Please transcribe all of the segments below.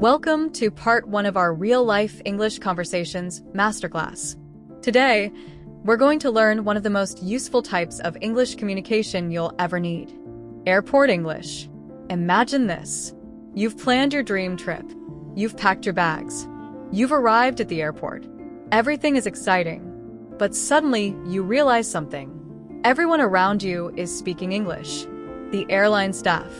Welcome to part 1 of our real-life English conversations masterclass. Today, we're going to learn one of the most useful types of English communication you'll ever need. Airport English. Imagine this. You've planned your dream trip. You've packed your bags. You've arrived at the airport. Everything is exciting. But suddenly, you realize something. Everyone around you is speaking English. The airline staff,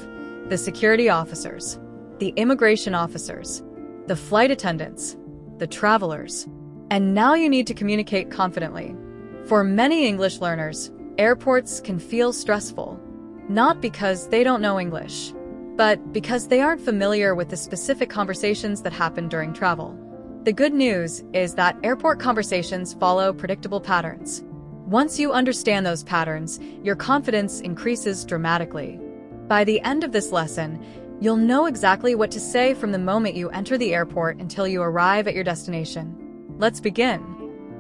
the security officers, the immigration officers, the flight attendants, the travelers. And now you need to communicate confidently. For many English learners, airports can feel stressful, not because they don't know English, but because they aren't familiar with the specific conversations that happen during travel. The good news is that airport conversations follow predictable patterns. Once you understand those patterns, your confidence increases dramatically. By the end of this lesson, you'll know exactly what to say from the moment you enter the airport until you arrive at your destination. Let's begin.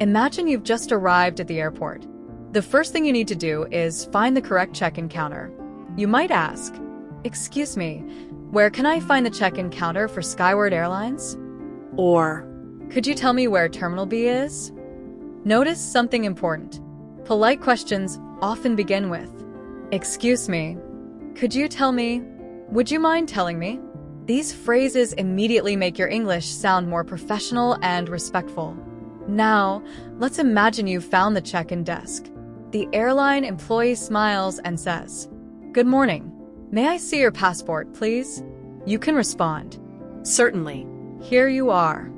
Imagine you've just arrived at the airport. The first thing you need to do is find the correct check-in counter. You might ask, "Excuse me, where can I find the check-in counter for Skyward Airlines?" Or, "Could you tell me where Terminal B is?" Notice something important. Polite questions often begin with, "Excuse me, could you tell me? Would you mind telling me?" These phrases immediately make your English sound more professional and respectful. Now, let's imagine you've found the check-in desk. The airline employee smiles and says, "Good morning. May I see your passport, please?" You can respond, "Certainly. Here you are."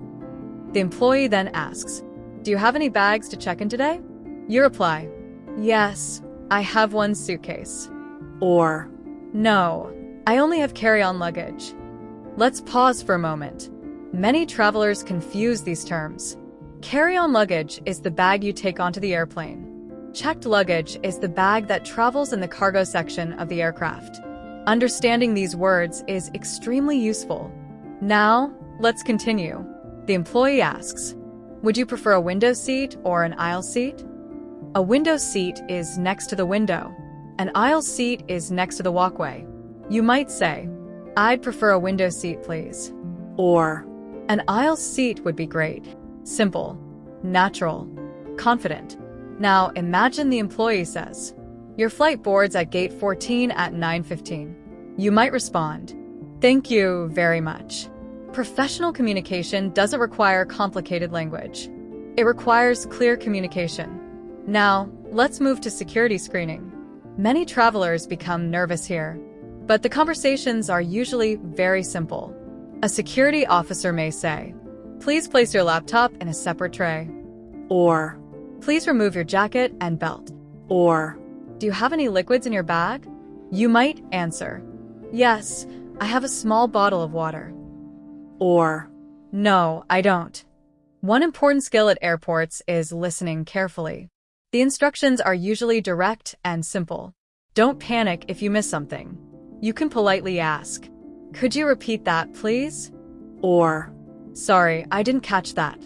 The employee then asks, "Do you have any bags to check in today?" You reply, "Yes, I have one suitcase." Or, "No, I only have carry-on luggage." Let's pause for a moment. Many travelers confuse these terms. Carry-on luggage is the bag you take onto the airplane. Checked luggage is the bag that travels in the cargo section of the aircraft. Understanding these words is extremely useful. Now, let's continue. The employee asks, "Would you prefer a window seat or an aisle seat?" A window seat is next to the window. An aisle seat is next to the walkway. You might say, "I'd prefer a window seat, please." Or, "An aisle seat would be great." Simple, natural, confident. Now imagine the employee says, "Your flight boards at gate 14 at 9:15. You might respond, "Thank you very much." Professional communication doesn't require complicated language. It requires clear communication. Now, let's move to security screening. Many travelers become nervous here, but the conversations are usually very simple. A security officer may say, "Please place your laptop in a separate tray." Or, "Please remove your jacket and belt." Or, "Do you have any liquids in your bag?" You might answer, "Yes, I have a small bottle of water." Or, "No, I don't." One important skill at airports is listening carefully. The instructions are usually direct and simple. Don't panic if you miss something. You can politely ask, "Could you repeat that, please?" Or, "Sorry, I didn't catch that."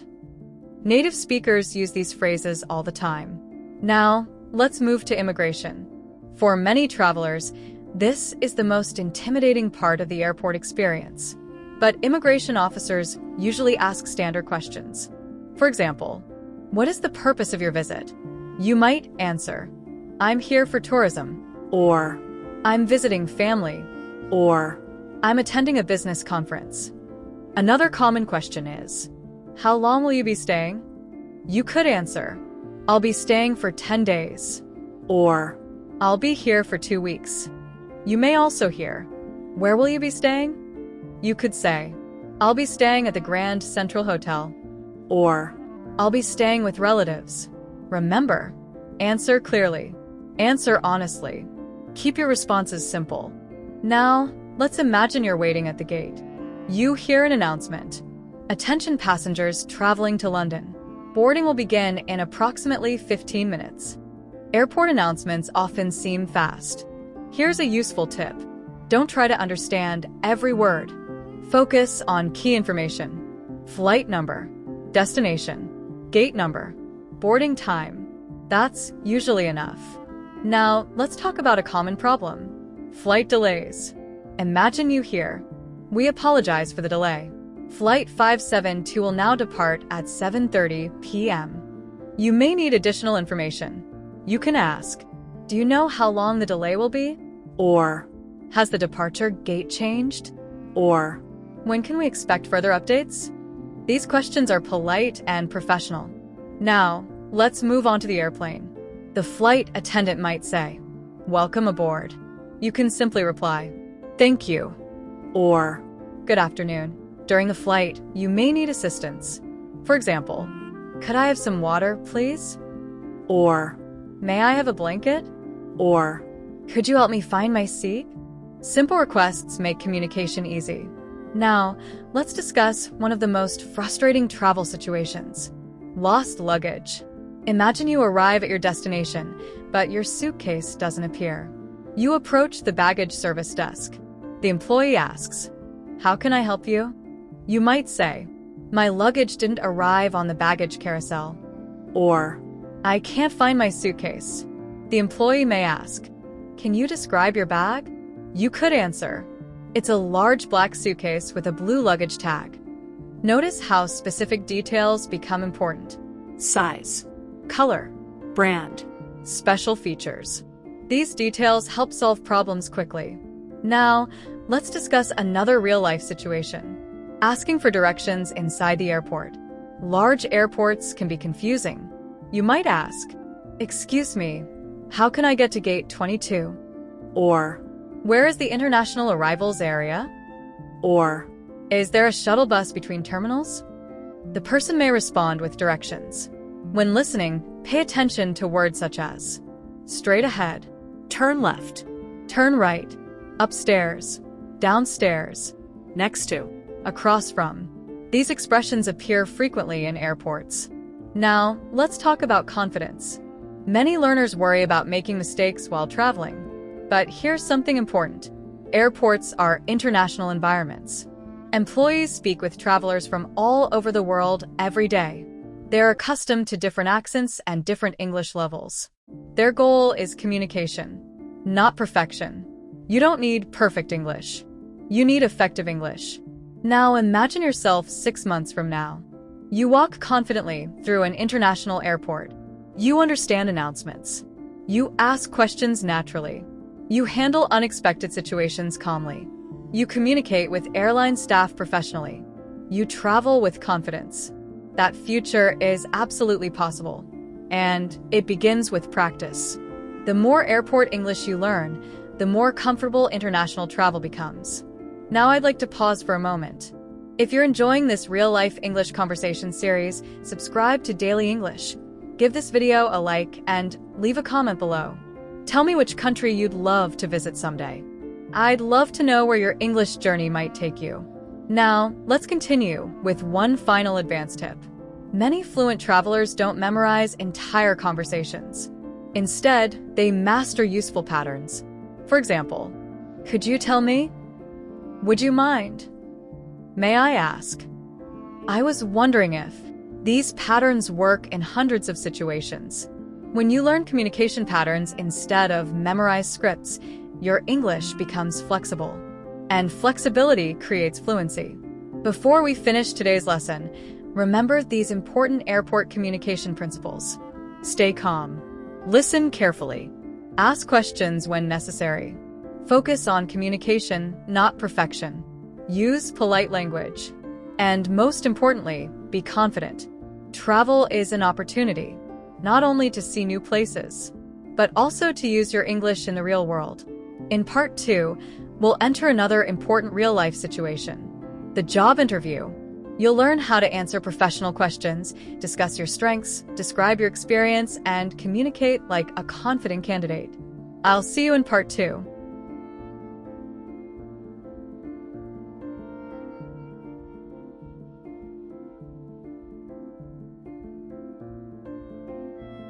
Native speakers use these phrases all the time. Now, let's move to immigration. For many travelers, this is the most intimidating part of the airport experience. But immigration officers usually ask standard questions. For example, "What is the purpose of your visit?" You might answer, "I'm here for tourism." Or, "I'm visiting family." Or, "I'm attending a business conference." Another common question is, "How long will you be staying?" You could answer, "I'll be staying for 10 days. Or, "I'll be here for 2 weeks. You may also hear, "Where will you be staying?" You could say, "I'll be staying at the Grand Central Hotel." Or, "I'll be staying with relatives." Remember, answer clearly. Answer honestly. Keep your responses simple. Now, let's imagine you're waiting at the gate. You hear an announcement. "Attention passengers traveling to London. Boarding will begin in approximately 15 minutes. Airport announcements often seem fast. Here's a useful tip. Don't try to understand every word. Focus on key information. Flight number, destination, gate number, boarding time. That's usually enough. Now, let's talk about a common problem. Flight delays. Imagine you hear, "We apologize for the delay." Flight 572 will now depart at 7:30 p.m. You may need additional information. You can ask, do you know how long the delay will be? Or, has the departure gate changed? Or, when can we expect further updates? These questions are polite and professional. Now, let's move on to the airplane. The flight attendant might say, welcome aboard. You can simply reply, thank you. Or, good afternoon. During the flight, you may need assistance. For example, could I have some water, please? Or, may I have a blanket? Or, could you help me find my seat? Simple requests make communication easy. Now, let's discuss one of the most frustrating travel situations: lost luggage. Imagine you arrive at your destination, but your suitcase doesn't appear. You approach the baggage service desk. The employee asks, how can I help you? You might say, my luggage didn't arrive on the baggage carousel. Or, I can't find my suitcase. The employee may ask, can you describe your bag? You could answer, it's a large black suitcase with a blue luggage tag. Notice how specific details become important. Size, color, brand, special features. These details help solve problems quickly. Now, let's discuss another real-life situation: asking for directions inside the airport. Large airports can be confusing. You might ask, excuse me, how can I get to gate 22? Or, where is the international arrivals area? Or, is there a shuttle bus between terminals? The person may respond with directions. When listening, pay attention to words such as straight ahead, turn left, turn right, upstairs, downstairs, next to, across from. These expressions appear frequently in airports. Now, let's talk about confidence. Many learners worry about making mistakes while traveling. But here's something important. Airports are international environments. Employees speak with travelers from all over the world every day. They're accustomed to different accents and different English levels. Their goal is communication, not perfection. You don't need perfect English. You need effective English. Now imagine yourself 6 months from now. You walk confidently through an international airport. You understand announcements. You ask questions naturally. You handle unexpected situations calmly. You communicate with airline staff professionally. You travel with confidence. That future is absolutely possible. And it begins with practice. The more airport English you learn, the more comfortable international travel becomes. Now I'd like to pause for a moment. If you're enjoying this real-life English conversation series, subscribe to Daily English. Give this video a like and leave a comment below. Tell me which country you'd love to visit someday. I'd love to know where your English journey might take you. Now, let's continue with one final advanced tip. Many fluent travelers don't memorize entire conversations. Instead, they master useful patterns. For example, could you tell me? Would you mind? May I ask? I was wondering if. These patterns work in hundreds of situations. When you learn communication patterns instead of memorized scripts, your English becomes flexible. And flexibility creates fluency. Before we finish today's lesson, remember these important airport communication principles. Stay calm. Listen carefully. Ask questions when necessary. Focus on communication, not perfection. Use polite language. And most importantly, be confident. Travel is an opportunity, not only to see new places, but also to use your English in the real world. In part 2, we'll enter another important real-life situation, the job interview. You'll learn how to answer professional questions, discuss your strengths, describe your experience, and communicate like a confident candidate. I'll see you in part 2.